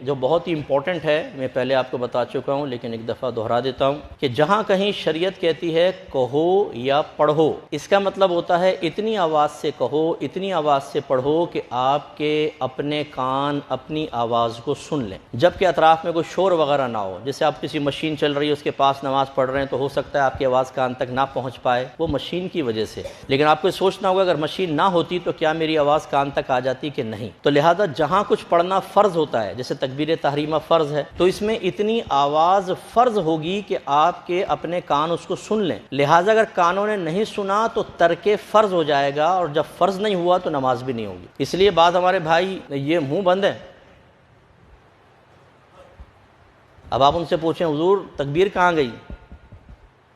جو بہت ہی امپورٹنٹ ہے، میں پہلے آپ کو بتا چکا ہوں لیکن ایک دفعہ دہرا دیتا ہوں کہ جہاں کہیں شریعت کہتی ہے کہو یا پڑھو، اس کا مطلب ہوتا ہے اتنی آواز سے کہو، اتنی آواز سے پڑھو کہ آپ کے اپنے کان اپنی آواز کو سن لیں، جبکہ اطراف میں کوئی شور وغیرہ نہ ہو۔ جیسے آپ کسی مشین چل رہی ہے، اس کے پاس نماز پڑھ رہے ہیں، تو ہو سکتا ہے آپ کی آواز کان تک نہ پہنچ پائے، وہ مشین کی وجہ سے، لیکن آپ کو سوچنا ہوگا اگر مشین نہ ہوتی تو کیا میری آواز کان تک آ جاتی کہ نہیں۔ تو لہذا جہاں کچھ پڑھنا فرض ہوتا ہے، جیسے تکبیر تحریمہ فرض ہے، تو اس میں اتنی آواز فرض ہوگی کہ آپ کے اپنے کان اس کو سن لیں۔ لہذا اگر کانوں نے نہیں سنا تو ترک فرض ہو جائے گا، اور جب فرض نہیں ہوا تو نماز بھی نہیں ہوگی۔ اس لیے بعض ہمارے بھائی یہ منہ بند ہے، اب آپ ان سے پوچھیں حضور تکبیر کہاں گئی؟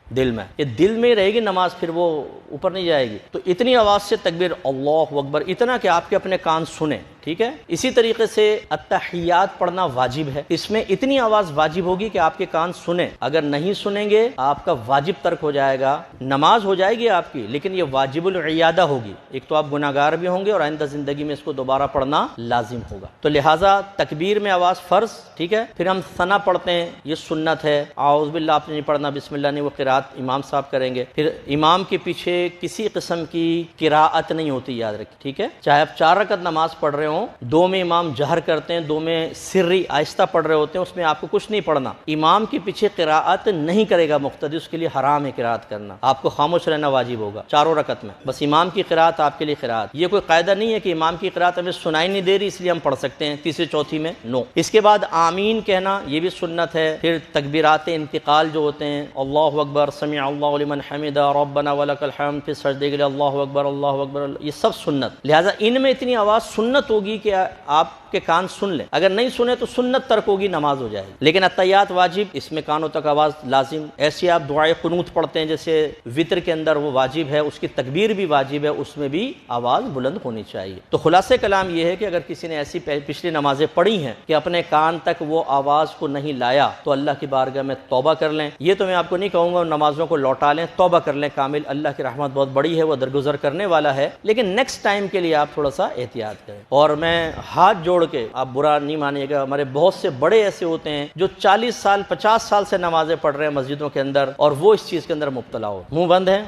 دل میں، یہ دل میں ہی رہے گی نماز، پھر وہ اوپر نہیں جائے گی۔ تو اتنی آواز سے تکبیر اللہ اکبر، اتنا کہ آپ کے اپنے کان سنیں، ٹھیک ہے۔ اسی طریقے سے التحیات پڑھنا واجب ہے، اس میں اتنی آواز واجب ہوگی کہ آپ کے کان سنیں، اگر نہیں سنیں گے آپ کا واجب ترک ہو جائے گا، نماز ہو جائے گی آپ کی لیکن یہ واجب العیادہ ہوگی، ایک تو آپ گناہ گار بھی ہوں گے اور آئندہ زندگی میں اس کو دوبارہ پڑھنا لازم ہوگا۔ تو لہٰذا تکبیر میں آواز فرض، ٹھیک ہے۔ پھر ہم ثنا پڑھتے ہیں، یہ سنت ہے، اعوذ باللہ آپ نے نہیں پڑھنا، بسم اللہ نہیں، وہ قرات امام صاحب کریں گے۔ پھر امام کے پیچھے کسی قسم کی قراءت نہیں ہوتی، یاد رکھیں، ٹھیک ہے۔ چاہے آپ 4 رکعت نماز پڑھ رہے ہوں، 2 میں امام جہر کرتے ہیں، 2 میں سری آہستہ پڑھ رہے ہوتے ہیں، اس میں آپ کو کچھ نہیں پڑھنا۔ امام کے پیچھے قراءت نہیں کرے گا مقتدی، اس کے لیے حرام ہے قراءت کرنا، آپ کو خاموش رہنا واجب ہوگا 4 رکعت میں، بس امام کی قراءت آپ کے لیے قراءت۔ یہ کوئی قاعدہ نہیں ہے کہ امام کی قراءت ہمیں سنائی نہیں دے رہی اس لیے ہم پڑھ سکتے ہیں تیسری چوتھی میں، نو۔ اس کے بعد آمین کہنا، یہ بھی سنت ہے۔ پھر تکبیرات انتقال جو ہوتے ہیں، اللہ اکبر، سمع اللہ لمن حمدہ، ربنا ولک الحمد، پھر سجدے کے لیے اللہ اکبر اللہ اکبر، یہ سب سنت۔ لہٰذا ان میں اتنی آواز سنت ہوگی کہ آپ کے کان سن لیں، اگر نہیں سنے تو سنت ترک ہوگی، نماز ہو جائے گی۔ لیکن التحیات واجب، اس میں کانوں تک آواز لازم۔ ایسے آپ دعائے قنوت پڑھتے ہیں جیسے وطر کے اندر، وہ واجب ہے، اس کی تکبیر بھی واجب ہے، اس میں بھی آواز بلند ہونی چاہیے۔ تو خلاصہ کلام یہ ہے کہ اگر کسی نے ایسی پچھلی نمازیں پڑھی ہیں کہ اپنے کان تک وہ آواز کو نہیں لایا تو اللہ کی بارگاہ میں توبہ کر لیں۔ یہ تو میں آپ کو نہیں کہوں گا نمازوں کو لوٹا لیں، توبہ کر لیں کامل، اللہ کی رحمت بہت بڑی ہے، وہ درگزر کرنے والا ہے، لیکن نیکسٹ ٹائم کے لیے آپ تھوڑا سا احتیاط کریں۔ اور میں ہاتھ جوڑ کے، آپ برا نہیں مانیے گا، ہمارے بہت سے بڑے ایسے ہوتے ہیں جو 40 سال 50 سال سے نمازیں پڑھ رہے ہیں مسجدوں کے اندر، اور وہ اس چیز کے اندر مبتلا ہو، منہ بند ہے،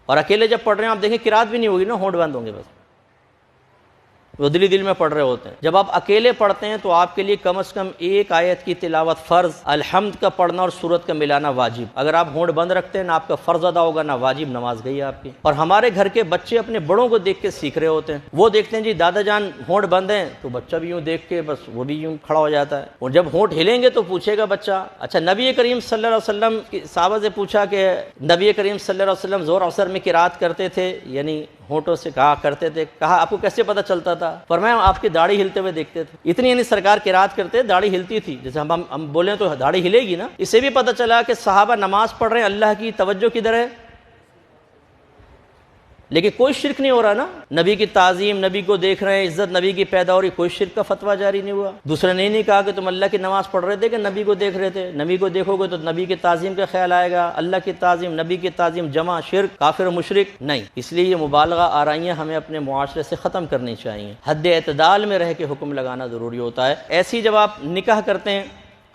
اور اکیلے جب پڑھ رہے ہیں آپ دیکھیں قرات بھی نہیں ہوگی نا، ہونٹ بند ہوں گے، بس وہ دل میں پڑھ رہے ہوتے ہیں۔ جب آپ اکیلے پڑھتے ہیں تو آپ کے لیے کم از کم ایک آیت کی تلاوت فرض، الحمد کا پڑھنا اور سورت کا ملانا واجب۔ اگر آپ ہونٹ بند رکھتے ہیں نہ آپ کا فرض ادا ہوگا نہ واجب، نماز گئی آپ کی۔ اور ہمارے گھر کے بچے اپنے بڑوں کو دیکھ کے سیکھ رہے ہوتے ہیں، وہ دیکھتے ہیں جی دادا جان ہونٹ بند ہیں تو بچہ بھی یوں دیکھ کے بس وہ بھی یوں کھڑا ہو جاتا ہے، اور جب ہونٹ ہلیں گے تو پوچھے گا بچہ۔ اچھا، نبی کریم صلی اللہ علیہ وسلم کی صحابہ سے پوچھا کہ نبی کریم صلی اللہ علیہ وسلم زور عصر میں قرات کرتے تھے، یعنی ہونٹوں سے کہا کرتے تھے، کہا آپ کو کیسے پتہ چلتا تھا؟ فرمایا آپ کی داڑھی ہلتے ہوئے دیکھتے تھے، اتنی یعنی سرکار قرات کرتے داڑھی ہلتی تھی، جیسے ہم بولیں تو داڑھی ہلے گی نا۔ اس سے بھی پتہ چلا کہ صحابہ نماز پڑھ رہے ہیں، اللہ کی توجہ کدھر ہے، لیکن کوئی شرک نہیں ہو رہا نا، نبی کی تعظیم، نبی کو دیکھ رہے ہیں، عزت نبی کی پیدا ہو رہی، کوئی شرک کا فتویٰ جاری نہیں ہوا۔ دوسرے نے نہیں کہا کہ تم اللہ کی نماز پڑھ رہے تھے کہ نبی کو دیکھ رہے تھے، نبی کو دیکھو گے تو نبی کی تعظیم کا خیال آئے گا، اللہ کی تعظیم، نبی کی تعظیم جمع شرک، کافر و مشرک نہیں۔ اس لیے یہ مبالغہ آرائیاں ہمیں اپنے معاشرے سے ختم کرنی چاہیے، حد اعتدال میں رہ کے حکم لگانا ضروری ہوتا ہے۔ ایسی جب آپ نکاح کرتے ہیں،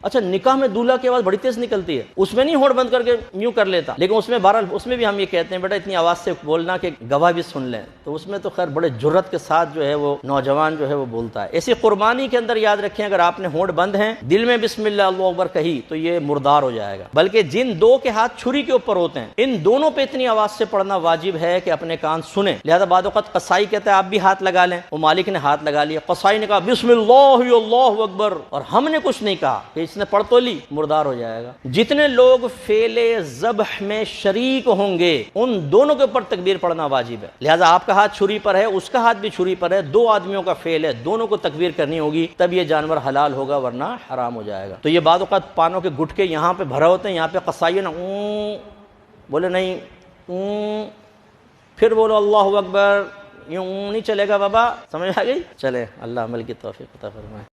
اچھا نکاح میں دولہا کی آواز بڑی تیز نکلتی ہے، اس میں نہیں ہونٹ بند کر کے یوں کر لیتا، لیکن اس میں بہرحال اس میں بھی ہم یہ کہتے ہیں بیٹا اتنی آواز سے بولنا کہ گواہ بھی سن لیں، تو اس میں تو خیر بڑے جرت کے ساتھ جو ہے وہ نوجوان جو ہے وہ بولتا ہے۔ ایسی قربانی کے اندر یاد رکھیں اگر آپ نے ہونٹ بند ہیں، دل میں بسم اللہ اللہ اکبر کہی تو یہ مردار ہو جائے گا، بلکہ جن دو کے ہاتھ چھری کے اوپر ہوتے ہیں ان دونوں پہ اتنی آواز سے پڑھنا واجب ہے کہ اپنے کان سنیں۔ لہذا بعض اوقات قصائی کہتا ہے آپ بھی ہاتھ لگا لیں، وہ مالک نے ہاتھ لگا لیا، قصائی نے کہا بسم اللہ اللہ اکبر، اور ہم نے کچھ نہیں کہا کہ اس نے پڑھ تو لی، مردار ہو جائے گا۔ جتنے لوگ فعل ذبح میں شریک ہوں گے ان دونوں کے اوپر تکبیر پڑھنا واجب ہے۔ لہذا آپ کا ہاتھ چھری پر ہے، اس کا ہاتھ بھی چھری پر ہے، 2 آدمیوں کا فعل ہے، دونوں کو تکبیر کرنی ہوگی تب یہ جانور حلال ہوگا ورنہ حرام ہو جائے گا۔ تو یہ بعض اوقات پانوں کے گٹکے یہاں پہ بھرے ہوتے ہیں، یہاں پہ قصائی نا بولے نہیں، پھر بولو اللہ اکبر، یوں نہیں چلے گا بابا، سمجھ آ گئی؟ چلے اللہ عمل کی توفیق عطا فرمائے۔